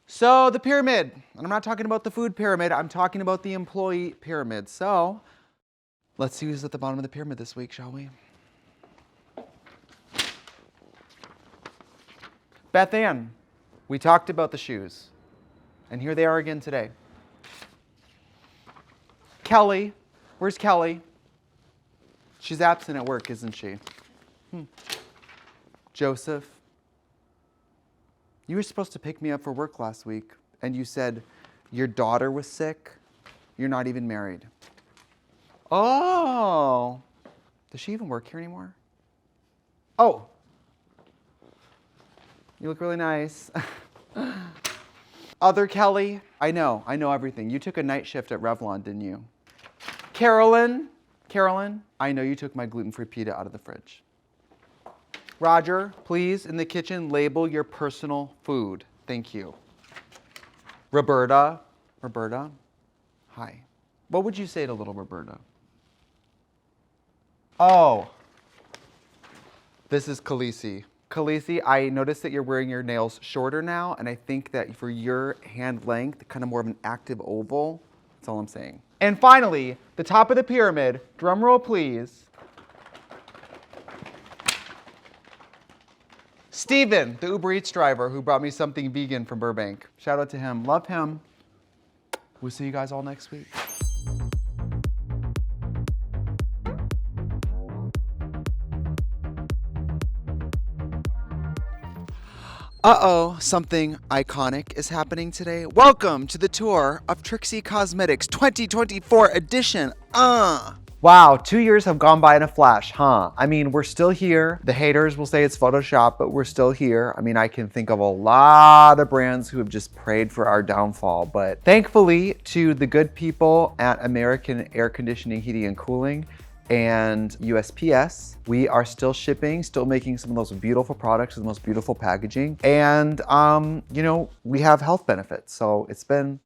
So the pyramid, and I'm not talking about the food pyramid, I'm talking about the employee pyramid. So let's see who's at the bottom of the pyramid this week, shall we? Beth Ann, we talked about the shoes, and here they are again today. Kelly, where's Kelly? She's absent at work, isn't she? Joseph, you were supposed to pick me up for work last week, and you said your daughter was sick. You're not even married. Oh, does she even work here anymore? Oh, you look really nice. Other Kelly, I know everything. You took a night shift at Revlon, didn't you? Carolyn, I know you took my gluten-free pita out of the fridge. Roger, please, in the kitchen, label your personal food. Thank you. Roberta, hi. What would you say to little Roberta? Oh, this is Khaleesi. Khaleesi, I noticed that you're wearing your nails shorter now, and I think that for your hand length, kind of more of an active oval. That's all I'm saying. And finally, the top of the pyramid, drum roll please. Steven, the Uber Eats driver who brought me something vegan from Burbank. Shout out to him. Love him. We'll see you guys all next week. Uh-oh, something iconic is happening today. Welcome to the tour of Trixie Cosmetics 2024 edition. Wow, 2 years have gone by in a flash, huh? I mean, we're still here. The haters will say it's Photoshop, but we're still here. I mean, I can think of a lot of brands who have just prayed for our downfall, but thankfully to the good people at American Air Conditioning, Heating, and Cooling, and USPS, we are still shipping, still making some of those beautiful products with the most beautiful packaging. And, you know, we have health benefits. So it's been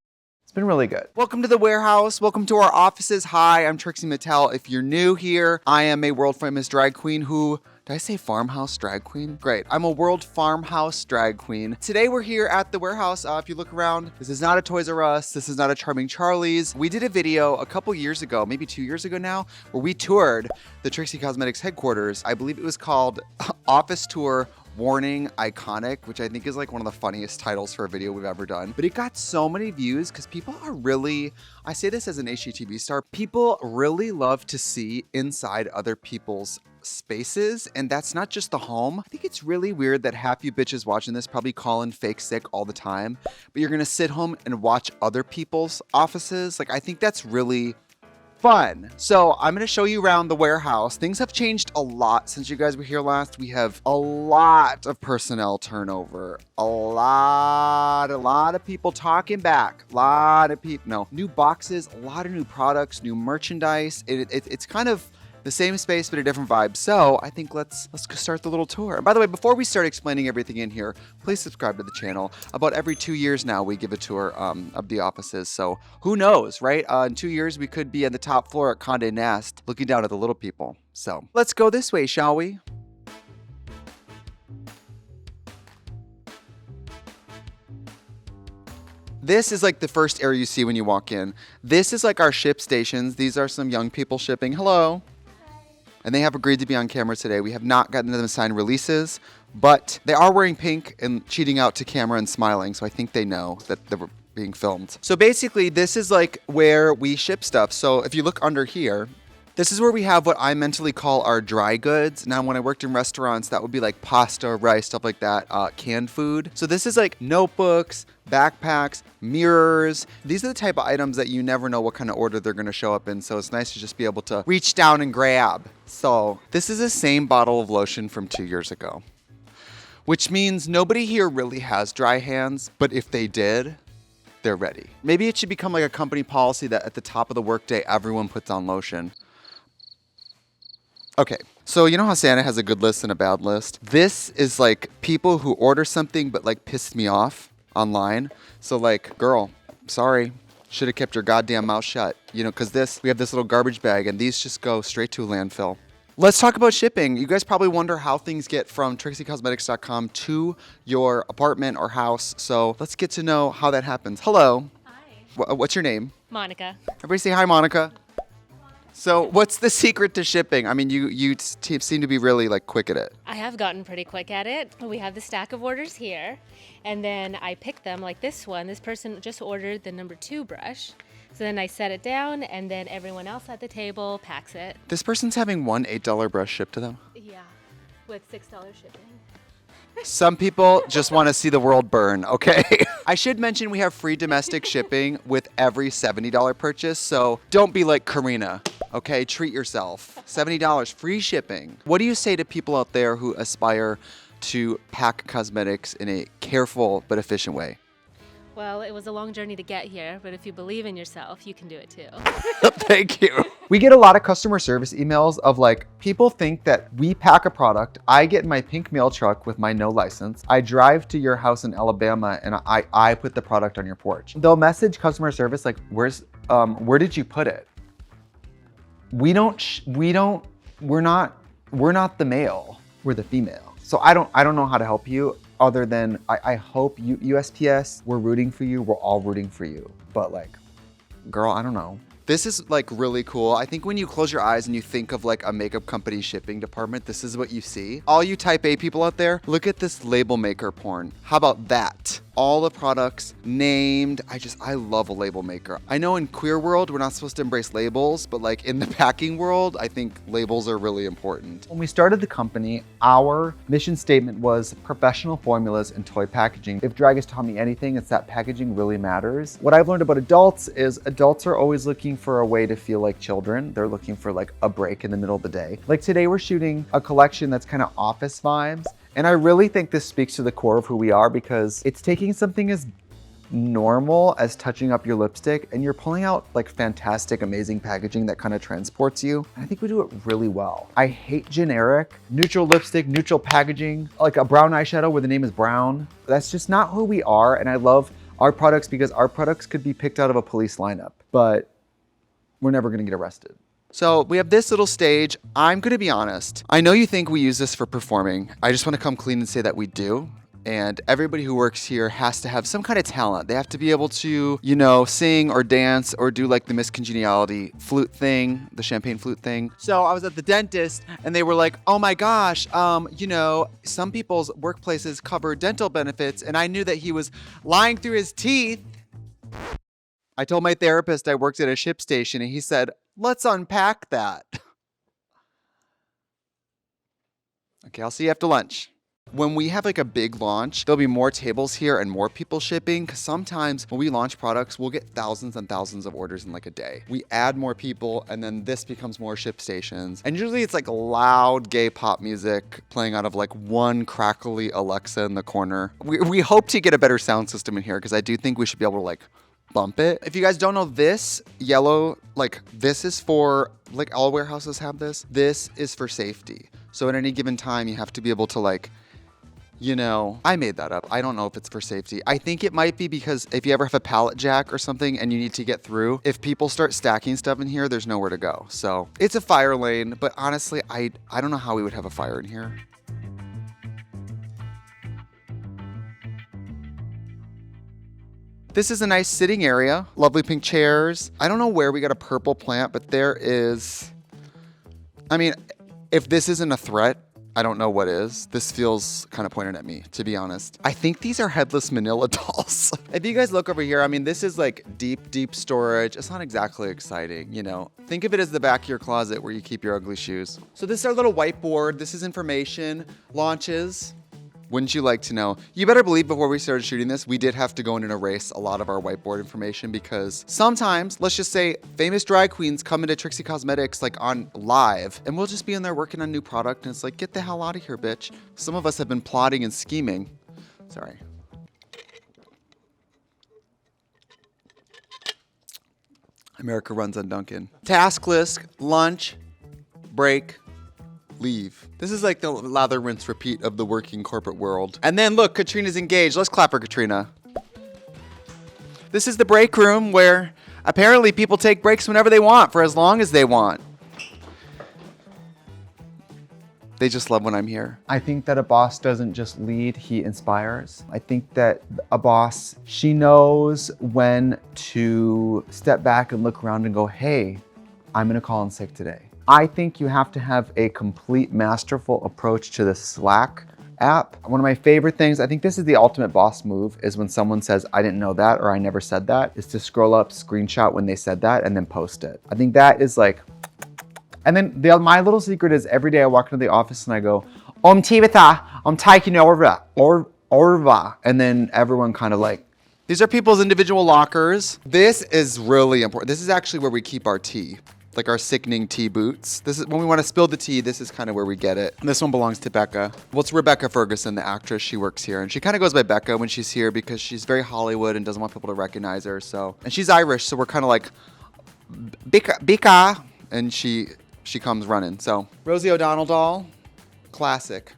really good. Welcome to the warehouse. Welcome to our offices. Hi, I'm Trixie Mattel. If you're new here, I am a world famous drag queen who, did I say farmhouse drag queen? Great. I'm a world farmhouse drag queen. Today we're here at the warehouse. If you look around, this is not a Toys R Us. This is not a Charming Charlie's. We did a video a couple years ago, maybe 2 years ago now, where we toured the Trixie Cosmetics headquarters. I believe it was called Office Tour Warning Iconic, which I think is like one of the funniest titles for a video we've ever done. But it got so many views because people are really, I say this as an HGTV star, people really love to see inside other people's spaces, and that's not just the home. I think it's really weird that half you bitches watching this probably call in fake sick all the time, but you're gonna sit home and watch other people's offices. Like, I think that's really fun. So I'm going to show you around the warehouse. Things have changed a lot since you guys were here last. We have a lot of personnel turnover, a lot of people talking back, new boxes, a lot of new products, new merchandise. It's kind of the same space, but a different vibe. So I think let's start the little tour. And by the way, before we start explaining everything in here, please subscribe to the channel. About every 2 years now, we give a tour of the offices. So who knows, right? In 2 years, we could be on the top floor at Condé Nast, looking down at the little people. So let's go this way, shall we? This is like the first area you see when you walk in. This is like our ship stations. These are some young people shipping. Hello. And they have agreed to be on camera today. We have not gotten them to sign releases, but they are wearing pink and cheating out to camera and smiling. So I think they know that they were being filmed. So basically this is like where we ship stuff. So if you look under here, this is where we have what I mentally call our dry goods. Now, when I worked in restaurants, that would be like pasta, rice, stuff like that, canned food. So this is like notebooks, backpacks, mirrors. These are the type of items that you never know what kind of order they're gonna show up in. So it's nice to just be able to reach down and grab. So this is the same bottle of lotion from 2 years ago, which means nobody here really has dry hands, but if they did, they're ready. Maybe it should become like a company policy that at the top of the workday, everyone puts on lotion. Okay, so you know how Santa has a good list and a bad list? This is like people who order something but like pissed me off online. So like, girl, sorry, should have kept your goddamn mouth shut. You know, because we have this little garbage bag and these just go straight to a landfill. Let's talk about shipping. You guys probably wonder how things get from TrixieCosmetics.com to your apartment or house. So let's get to know how that happens. Hello. Hi. What's your name? Monica. Everybody say hi, Monica. So what's the secret to shipping? I mean, you seem to be really like quick at it. I have gotten pretty quick at it. We have the stack of orders here, and then I pick them like this one. This person just ordered the number 2 brush. So then I set it down, and then everyone else at the table packs it. This person's having one $8 brush shipped to them? Yeah, with $6 shipping. Some people just want to see the world burn, okay? I should mention we have free domestic shipping with every $70 purchase, so don't be like Karina, okay? Treat yourself. $70, free shipping. What do you say to people out there who aspire to pack cosmetics in a careful but efficient way? Well, it was a long journey to get here, but if you believe in yourself, you can do it too. Thank you. We get a lot of customer service emails of like, people think that we pack a product, I get in my pink mail truck with my no license, I drive to your house in Alabama and I put the product on your porch. They'll message customer service like, where did you put it? We're not the male, we're the female. So I don't know how to help you other than I hope USPS, we're rooting for you, we're all rooting for you. But like, girl, I don't know. This is like really cool. I think when you close your eyes and you think of like a makeup company shipping department, this is what you see. All you type A people out there, look at this label maker porn. How about that? All the products named. I love a label maker. I know in queer world, we're not supposed to embrace labels, but like in the packing world, I think labels are really important. When we started the company, our mission statement was professional formulas and toy packaging. If drag has taught me anything, it's that packaging really matters. What I've learned about adults is adults are always looking for a way to feel like children. They're looking for like a break in the middle of the day. Like today we're shooting a collection that's kind of office vibes. And I really think this speaks to the core of who we are because it's taking something as normal as touching up your lipstick and you're pulling out like fantastic, amazing packaging that kind of transports you. And I think we do it really well. I hate generic, neutral lipstick, neutral packaging, like a brown eyeshadow where the name is brown. That's just not who we are. And I love our products because our products could be picked out of a police lineup, but we're never gonna get arrested. So we have this little stage. I'm gonna be honest. I know you think we use this for performing. I just wanna come clean and say that we do. And everybody who works here has to have some kind of talent. They have to be able to, you know, sing or dance or do like the Miss Congeniality flute thing, the champagne flute thing. So I was at the dentist and they were like, oh my gosh, you know, some people's workplaces cover dental benefits. And I knew that he was lying through his teeth. I told my therapist I worked at a ship station and he said, let's unpack that. Okay, I'll see you after lunch. When we have like a big launch, there'll be more tables here and more people shipping because sometimes when we launch products, we'll get thousands and thousands of orders in like a day. We add more people and then this becomes more ship stations. And usually it's like loud gay pop music playing out of like one crackly Alexa in the corner. We hope to get a better sound system in here because I do think we should be able to like bump it. If you guys don't know, this yellow, like this is for, like all warehouses have this. This is for safety. So at any given time, you have to be able to like, you know, I made that up. I don't know if it's for safety. I think it might be because if you ever have a pallet jack or something and you need to get through, if people start stacking stuff in here, there's nowhere to go. So it's a fire lane, but honestly, I don't know how we would have a fire in here. This is a nice sitting area, lovely pink chairs. I don't know where we got a purple plant, but there is, I mean, if this isn't a threat, I don't know what is. This feels kind of pointed at me, to be honest. I think these are headless manila dolls. If you guys look over here, I mean, this is like deep, deep storage. It's not exactly exciting, you know. Think of it as the back of your closet where you keep your ugly shoes. So this is our little whiteboard. This is information, launches. Wouldn't you like to know? You better believe before we started shooting this, we did have to go in and erase a lot of our whiteboard information because sometimes, let's just say famous drag queens come into Trixie Cosmetics like on live and we'll just be in there working on new product and it's like, get the hell out of here, bitch. Some of us have been plotting and scheming. Sorry. America runs on Duncan. Task list, lunch, break, leave. This is like the lather, rinse, repeat of the working corporate world. And then look, Katrina's engaged. Let's clap for Katrina. This is the break room where apparently people take breaks whenever they want for as long as they want. They just love when I'm here. I think that a boss doesn't just lead, he inspires. I think that a boss, she knows when to step back and look around and go, hey, I'm gonna call in sick today. I think you have to have a complete masterful approach to the Slack app. One of my favorite things, I think this is the ultimate boss move, is when someone says, I didn't know that, or I never said that, is to scroll up, screenshot when they said that, and then post it. I think that is like, and then my little secret is every day I walk into the office and I go, Tivita, taking Orva. And then everyone kind of like, these are people's individual lockers. This is really important. This is actually where we keep our tea. Like our sickening tea boots. This is when we want to spill the tea, this is kind of where we get it. And this one belongs to Becca. Well, it's Rebecca Ferguson, the actress. She works here. And she kind of goes by Becca when she's here because she's very Hollywood and doesn't want people to recognize her. So, and she's Irish, so we're kind of like, Becca. And she comes running. So, Rosie O'Donnell doll, classic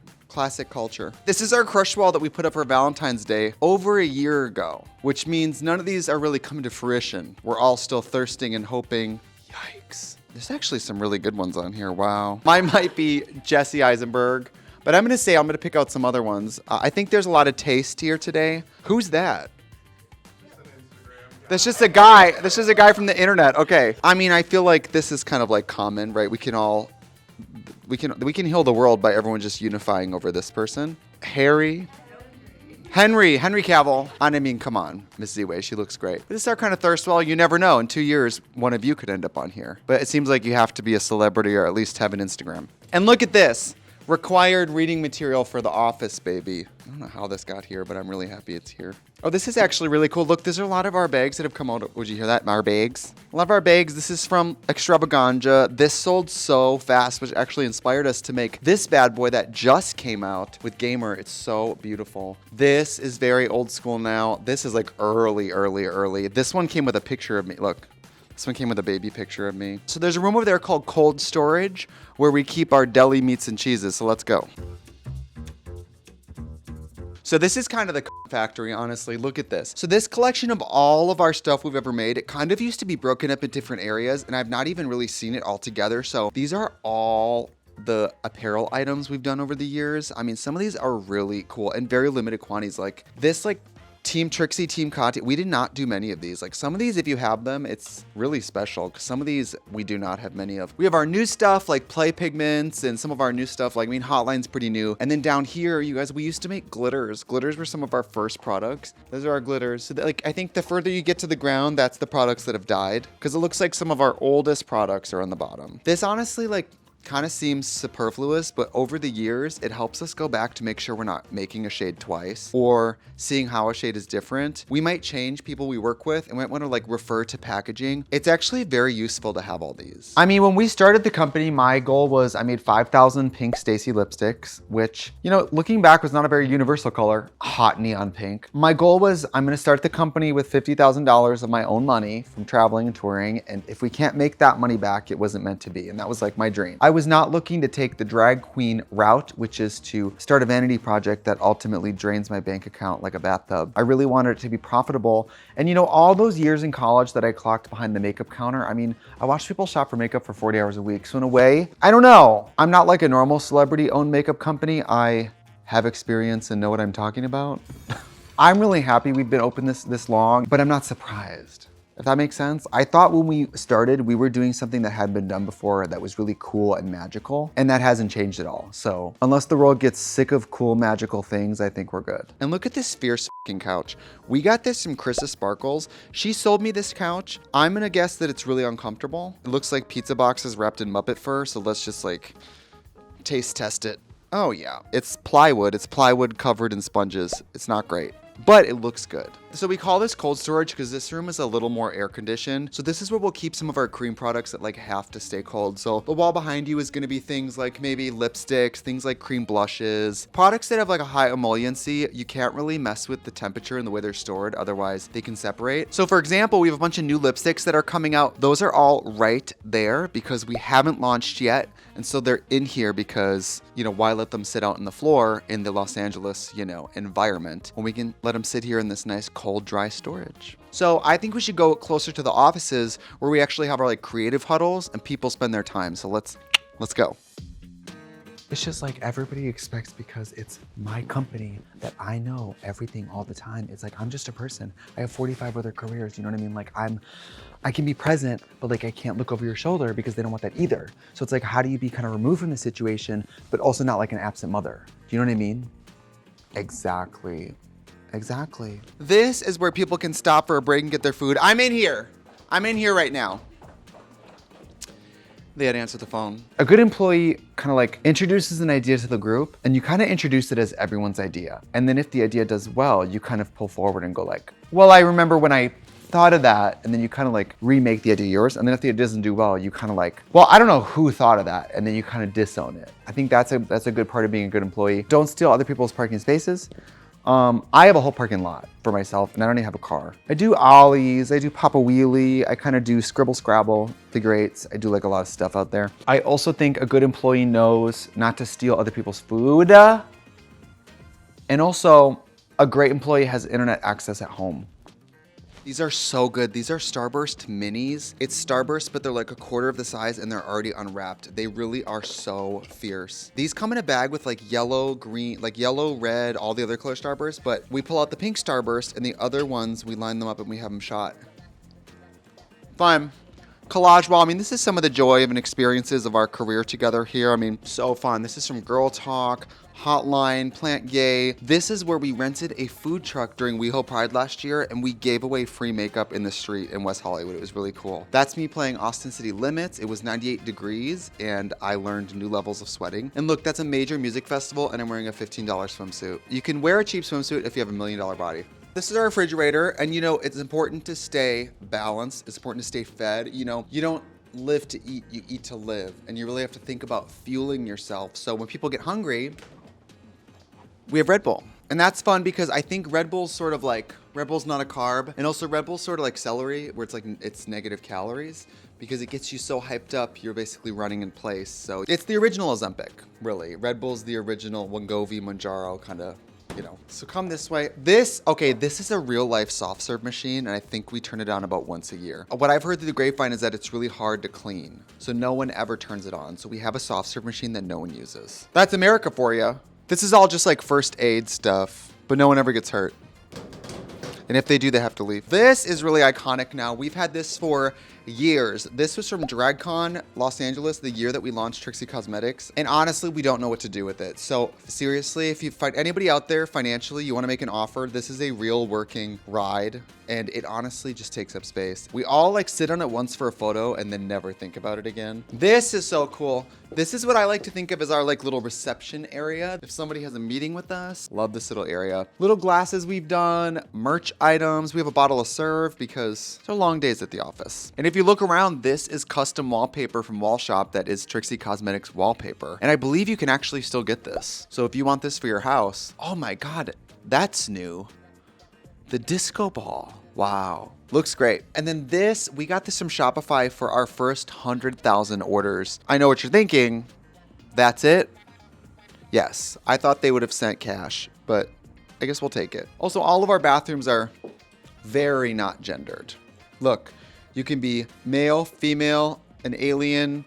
culture. This is our crush wall that we put up for Valentine's Day over a year ago, which means none of these are really coming to fruition. We're all still thirsting and hoping. Yikes. There's actually some really good ones on here. Wow. Mine might be Jesse Eisenberg, but I'm going to pick out some other ones. I think there's a lot of taste here today. Who's that? That's just a guy. This is a guy from the internet. Okay. I mean, I feel like this is kind of like common, right? We can heal the world by everyone just unifying over this person. Henry Cavill. And I mean, come on, Miss Z-Way, she looks great. This is our kind of thirst wall. You never know. In 2 years, one of you could end up on here. But it seems like you have to be a celebrity or at least have an Instagram. And look at this. Required reading material for The Office, baby. I don't know how this got here, but I'm really happy it's here. Oh, this is actually really cool. Look, there's a lot of our bags that have come out. Would you hear that? Our bags. A lot of our bags. This is from Extravaganza. This sold so fast, which actually inspired us to make this bad boy that just came out with Gamer. It's so beautiful. This is very old school now. This is like early. This one came with a picture of me. Look. This one came with a baby picture of me. So there's a room over there called cold storage where we keep our deli meats and cheeses. So let's go. So this is kind of the factory, honestly. Look at this. So this collection of all of our stuff we've ever made, it kind of used to be broken up in different areas, and I've not even really seen it all together. So these are all the apparel items we've done over the years. I mean, some of these are really cool and very limited quantities. Like this, like Team Trixie, Team Conti. We did not do many of these. Like some of these, if you have them, it's really special because some of these we do not have many of. We have our new stuff like Play Pigments and some of our new stuff like, I mean, Hotline's pretty new. And then down here, you guys, we used to make glitters. Glitters were some of our first products. Those are our glitters. So like, I think the further you get to the ground, that's the products that have died because it looks like some of our oldest products are on the bottom. This honestly, like, kind of seems superfluous, but over the years, it helps us go back to make sure we're not making a shade twice or seeing how a shade is different. We might change people we work with and might want to like refer to packaging. It's actually very useful to have all these. I mean, when we started the company, my goal was I made 5,000 pink Stacy lipsticks, which, you know, looking back was not a very universal color, hot neon pink. My goal was I'm going to start the company with $50,000 of my own money from traveling and touring. And if we can't make that money back, it wasn't meant to be. And that was like my dream. I was not looking to take the drag queen route, which is to start a vanity project that ultimately drains my bank account like a bathtub. I really wanted it to be profitable. And you know, all those years in college that I clocked behind the makeup counter, I mean, I watched people shop for makeup for 40 hours a week. So in a way, I don't know. I'm not like a normal celebrity-owned makeup company. I have experience and know what I'm talking about. I'm really happy we've been open this long, but I'm not surprised. If that makes sense. I thought when we started, we were doing something that hadn't been done before that was really cool and magical, and that hasn't changed at all. So unless the world gets sick of cool, magical things, I think we're good. And look at this fierce fucking couch. We got this from Krista Sparkles. She sold me this couch. I'm gonna guess that it's really uncomfortable. It looks like pizza boxes wrapped in Muppet fur, so let's just like taste test it. Oh yeah, it's plywood. It's plywood covered in sponges. It's not great, but it looks good. So we call this cold storage because this room is a little more air conditioned. So this is where we'll keep some of our cream products that like have to stay cold. So the wall behind you is going to be things like maybe lipsticks, things like cream blushes, products that have like a high emolliency. You can't really mess with the temperature and the way they're stored. Otherwise they can separate. So for example, we have a bunch of new lipsticks that are coming out. Those are all right there because we haven't launched yet. And so they're in here because, you know, why let them sit out on the floor in the Los Angeles, you know, environment when we can let them sit here in this nice cold, dry storage. So I think we should go closer to the offices where we actually have our like creative huddles and people spend their time. So let's go. It's just like everybody expects, because it's my company, that I know everything all the time. It's like, I'm just a person. I have 45 other careers, you know what I mean? Like I can be present, but like I can't look over your shoulder, because they don't want that either. So it's like, how do you be kind of removed from the situation, but also not like an absent mother? Do you know what I mean? Exactly. Exactly. This is where people can stop for a break and get their food. I'm in here. I'm in here right now. They had to answer the phone. A good employee kind of like introduces an idea to the group, and you kind of introduce it as everyone's idea. And then if the idea does well, you kind of pull forward and go like, well, I remember when I thought of that, and then you kind of like remake the idea yours. And then if the idea doesn't do well, you kind of like, well, I don't know who thought of that. And then you kind of disown it. I think that's a good part of being a good employee. Don't steal other people's parking spaces. I have a whole parking lot for myself, and I don't even have a car. I do ollies, I do pop a wheelie, I kind of do scribble scrabble, figure eights. I do like a lot of stuff out there. I also think a good employee knows not to steal other people's food. And also, a great employee has internet access at home. These are so good. These are Starburst minis. It's Starburst, but they're like a quarter of the size and they're already unwrapped. They really are so fierce. These come in a bag with like yellow, green, like yellow, red, all the other color Starburst, but we pull out the pink Starburst, and the other ones, we line them up and we have them shot. Fun. Collage wall. I mean, this is some of the joy and experiences of our career together here. I mean, so fun. This is from Girl Talk, Hotline, Plant Gay. This is where we rented a food truck during WeHo Pride last year, and we gave away free makeup in the street in West Hollywood. It was really cool. That's me playing Austin City Limits. It was 98 degrees, and I learned new levels of sweating. And look, that's a major music festival, and I'm wearing a $15 swimsuit. You can wear a cheap swimsuit if you have a $1 million body. This is our refrigerator, and you know, it's important to stay balanced. It's important to stay fed. You know, you don't live to eat, you eat to live. And you really have to think about fueling yourself. So when people get hungry, we have Red Bull. And that's fun because I think Red Bull's sort of like, Red Bull's not a carb. And also Red Bull's sort of like celery, where it's like, it's negative calories, because it gets you so hyped up, you're basically running in place. So it's the original Ozempic, really. Red Bull's the original Wegovy, Mounjaro kind of, you know. So come this way. This is a real life soft serve machine, and I think we turn it on about once a year. What I've heard through the grapevine is that it's really hard to clean, so no one ever turns it on. So we have a soft serve machine that no one uses. That's America for you. This is all just like first aid stuff, but no one ever gets hurt. And if they do, they have to leave. This is really iconic now. We've had this for years. This was from DragCon Los Angeles, the year that we launched Trixie Cosmetics. And honestly, we don't know what to do with it. So seriously, if you find anybody out there financially, you want to make an offer, this is a real working ride. And it honestly just takes up space. We all like sit on it once for a photo and then never think about it again. This is so cool. This is what I like to think of as our like little reception area. If somebody has a meeting with us, love this little area. Little glasses we've done, merch items. We have a bottle of Serve because they're long days at the office. And if you look around, this is custom wallpaper from Wall Shop that is Trixie Cosmetics wallpaper. And I believe you can actually still get this. So if you want this for your house, oh my God, that's new. The disco ball. Wow. Looks great. And then this, we got this from Shopify for our first 100,000 orders. I know what you're thinking. That's it? Yes. I thought they would have sent cash, but I guess we'll take it. Also, all of our bathrooms are very not gendered. Look, you can be male, female, an alien,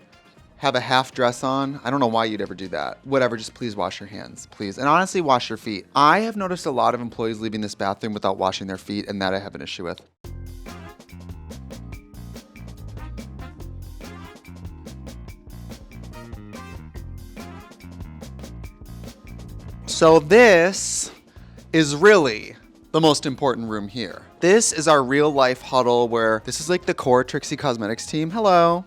have a half dress on. I don't know why you'd ever do that. Whatever, just please wash your hands, please. And honestly, wash your feet. I have noticed a lot of employees leaving this bathroom without washing their feet, and that I have an issue with. So this is really the most important room here. This is our real life huddle where this is like the core Trixie Cosmetics team. Hello.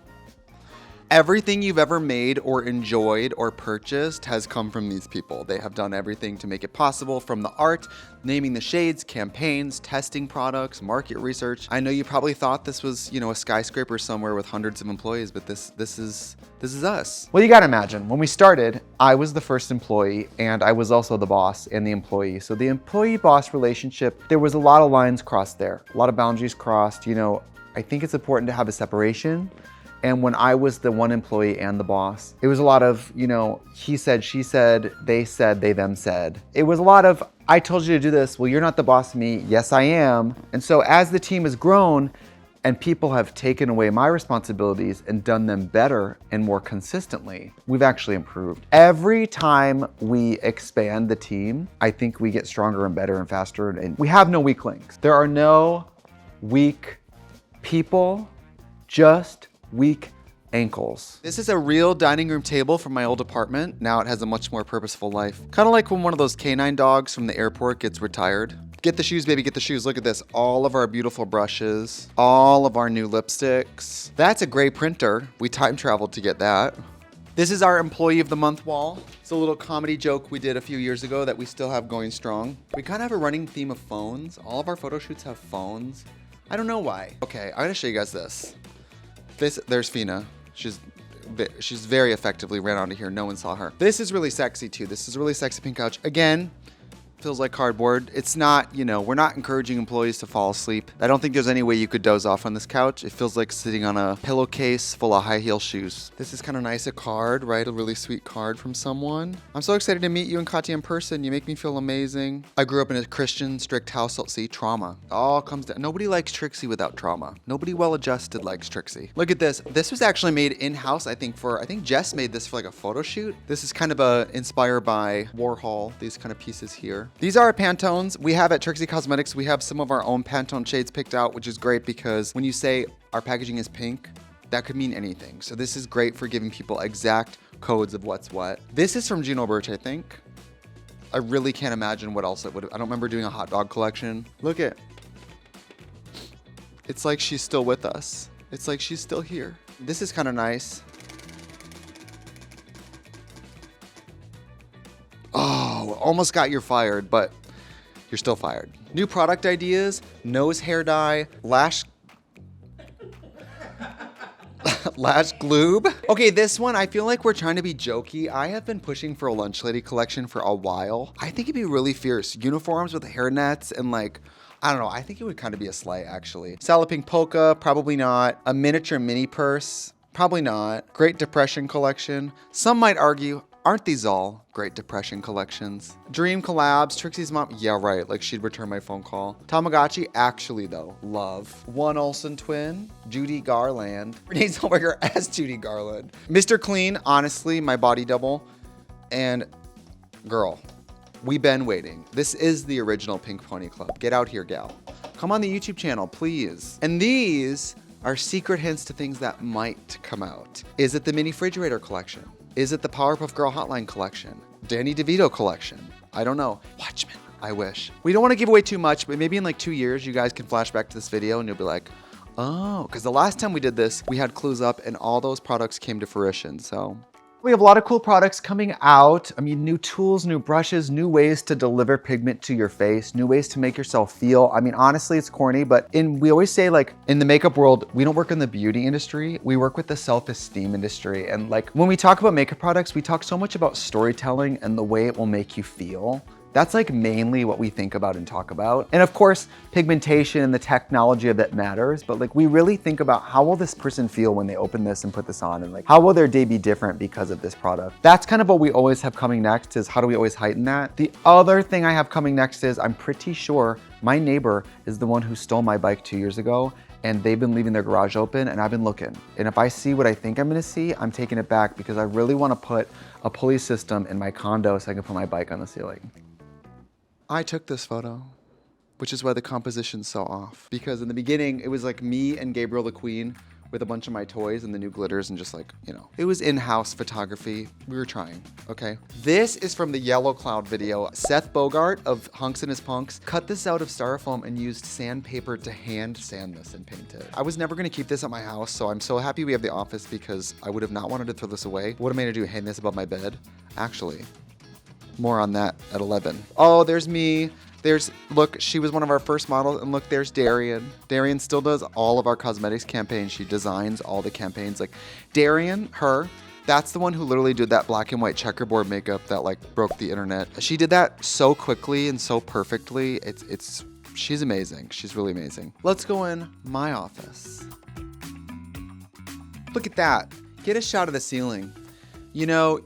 Everything you've ever made or enjoyed or purchased has come from these people. They have done everything to make it possible, from the art, naming the shades, campaigns, testing products, market research. I know you probably thought this was, you know, a skyscraper somewhere with hundreds of employees, but this is us. Well, you gotta imagine, when we started, I was the first employee and I was also the boss and the employee. So the employee-boss relationship, there was a lot of lines crossed there, a lot of boundaries crossed. You know, I think it's important to have a separation. And when I was the one employee and the boss, it was a lot of, you know, he said, she said, they them said. It was a lot of, I told you to do this. Well, you're not the boss of me. Yes, I am. And so as the team has grown, and people have taken away my responsibilities and done them better and more consistently, we've actually improved. Every time we expand the team, I think we get stronger and better and faster, and we have no weak links. There are no weak people, just weak ankles. This is a real dining room table from my old apartment. Now it has a much more purposeful life. Kind of like when one of those canine dogs from the airport gets retired. Get the shoes, baby, get the shoes. Look at this. All of our beautiful brushes, all of our new lipsticks. That's a gray printer. We time traveled to get that. This is our employee of the month wall. It's a little comedy joke we did a few years ago that we still have going strong. We kind of have a running theme of phones. All of our photo shoots have phones. I don't know why. Okay, I'm gonna show you guys this. There's Fina. She's very effectively ran onto here. No one saw her. This is really sexy too. This is a really sexy pink couch. Again, feels like cardboard. It's not, you know, we're not encouraging employees to fall asleep. I don't think there's any way you could doze off on this couch. It feels like sitting on a pillowcase full of high heel shoes. This is kind of nice, a card, right? A really sweet card from someone. I'm so excited to meet you and Katya in person. You make me feel amazing. I grew up in a Christian, strict household. See, trauma. It all comes down. Nobody likes Trixie without trauma. Nobody well-adjusted likes Trixie. Look at this. This was actually made in-house, I think Jess made this for like a photo shoot. This is kind of inspired by Warhol, these kind of pieces here. These are our Pantones. We have at Trixie Cosmetics, we have some of our own Pantone shades picked out, which is great because when you say our packaging is pink, that could mean anything. So this is great for giving people exact codes of what's what. This is from Juno Birch, I think. I really can't imagine what else it would have. I don't remember doing a hot dog collection. Look at, it's like she's still with us. It's like she's still here. This is kind of nice. Oh, almost got you fired, but you're still fired. New product ideas, nose hair dye, lash gloob. Okay, this one, I feel like we're trying to be jokey. I have been pushing for a lunch lady collection for a while. I think it'd be really fierce. Uniforms with hair nets and like, I don't know, I think it would kind of be a sleigh actually. Salad pink polka, probably not. A miniature mini purse, probably not. Great Depression collection. Some might argue, aren't these all Great Depression collections? Dream collabs, Trixie's mom, yeah, right, like she'd return my phone call. Tamagotchi, actually though, love. One Olsen twin, Judy Garland. Renee Zellweger as Judy Garland. Mr. Clean, honestly, my body double. And girl, we've been waiting. This is the original Pink Pony Club. Get out here, gal. Come on the YouTube channel, please. And these are secret hints to things that might come out. Is it the mini refrigerator collection? Is it the Powerpuff Girl Hotline collection? Danny DeVito collection? I don't know. Watchmen, I wish. We don't want to give away too much, but maybe in like 2 years, you guys can flash back to this video and you'll be like, oh, because the last time we did this, we had clues up and all those products came to fruition, so. We have a lot of cool products coming out. I mean, new tools, new brushes, new ways to deliver pigment to your face, new ways to make yourself feel. I mean, honestly, it's corny, but we always say like in the makeup world, we don't work in the beauty industry. We work with the self-esteem industry. And like when we talk about makeup products, we talk so much about storytelling and the way it will make you feel. That's like mainly what we think about and talk about. And of course, pigmentation and the technology of it matters, but like we really think about how will this person feel when they open this and put this on, and like how will their day be different because of this product? That's kind of what we always have coming next, is how do we always heighten that? The other thing I have coming next is I'm pretty sure my neighbor is the one who stole my bike 2 years ago, and they've been leaving their garage open and I've been looking. And if I see what I think I'm gonna see, I'm taking it back because I really wanna put a pulley system in my condo so I can put my bike on the ceiling. I took this photo, which is why the composition's so off. Because in the beginning, it was like me and Gabriel the Queen with a bunch of my toys and the new glitters and just like, you know, it was in-house photography. We were trying, okay? This is from the Yellow Cloud video. Seth Bogart of Hunks and His Punks cut this out of styrofoam and used sandpaper to hand sand this and paint it. I was never gonna keep this at my house, so I'm so happy we have the office because I would have not wanted to throw this away. What am I gonna do, hang this above my bed? Actually, more on that at 11. Oh, there's me. Look, she was one of our first models, and look, there's Darian. Darian still does all of our cosmetics campaigns. She designs all the campaigns. Like, Darian, that's the one who literally did that black and white checkerboard makeup that like broke the internet. She did that so quickly and so perfectly. She's amazing. She's really amazing. Let's go in my office. Look at that. Get a shot of the ceiling. You know,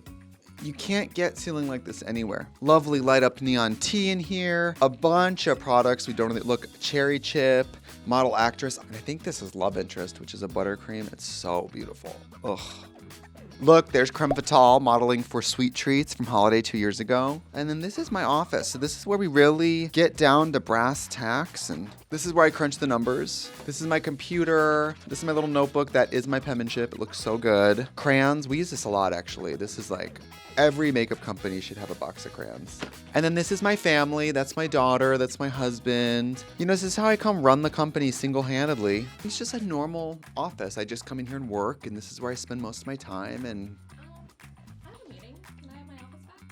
You can't get ceiling like this anywhere. Lovely light up neon tea in here. A bunch of products we don't really look. Cherry chip, model actress. I think this is love interest, which is a buttercream. It's so beautiful. Ugh. Look, there's creme fatale modeling for Sweet Treats from Holiday 2 years ago. And then this is my office. So this is where we really get down to brass tacks. And this is where I crunch the numbers. This is my computer. This is my little notebook. That is my penmanship. It looks so good. Crayons. We use this a lot, actually. This is like every makeup company should have a box of crayons. And then this is my family. That's my daughter. That's my husband. You know, this is how I come run the company single-handedly. It's just a normal office. I just come in here and work, and this is where I spend most of my time. And I have a meeting. Can I have my office back?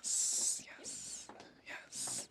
yes, yes, yes.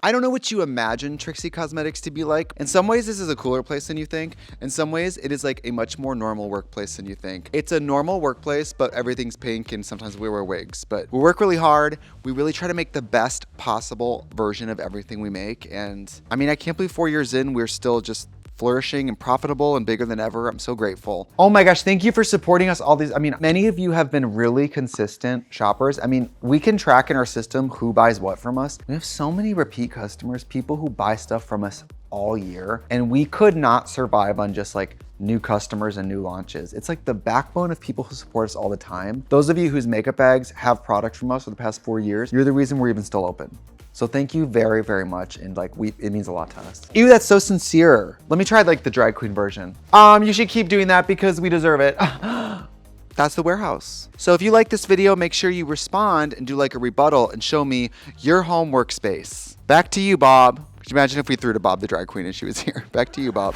I don't know what you imagine Trixie Cosmetics to be like. In some ways, this is a cooler place than you think. In some ways, it is like a much more normal workplace than you think. It's a normal workplace, but everything's pink and sometimes we wear wigs. But we work really hard. We really try to make the best possible version of everything we make. And I mean, I can't believe 4 years in, we're still just flourishing and profitable and bigger than ever. I'm so grateful. Oh my gosh, thank you for supporting us all these. I mean, many of you have been really consistent shoppers. I mean, we can track in our system who buys what from us. We have so many repeat customers, people who buy stuff from us all year, and we could not survive on just like new customers and new launches. It's like the backbone of people who support us all the time. Those of you whose makeup bags have product from us for the past 4 years, you're the reason we're even still open. So thank you very, very much. And like, it means a lot to us. Ew, that's so sincere. Let me try like the drag queen version. You should keep doing that because we deserve it. That's the warehouse. So if you like this video, make sure you respond and do like a rebuttal and show me your home workspace. Back to you, Bob. Could you imagine if we threw to Bob the drag queen and she was here? Back to you, Bob.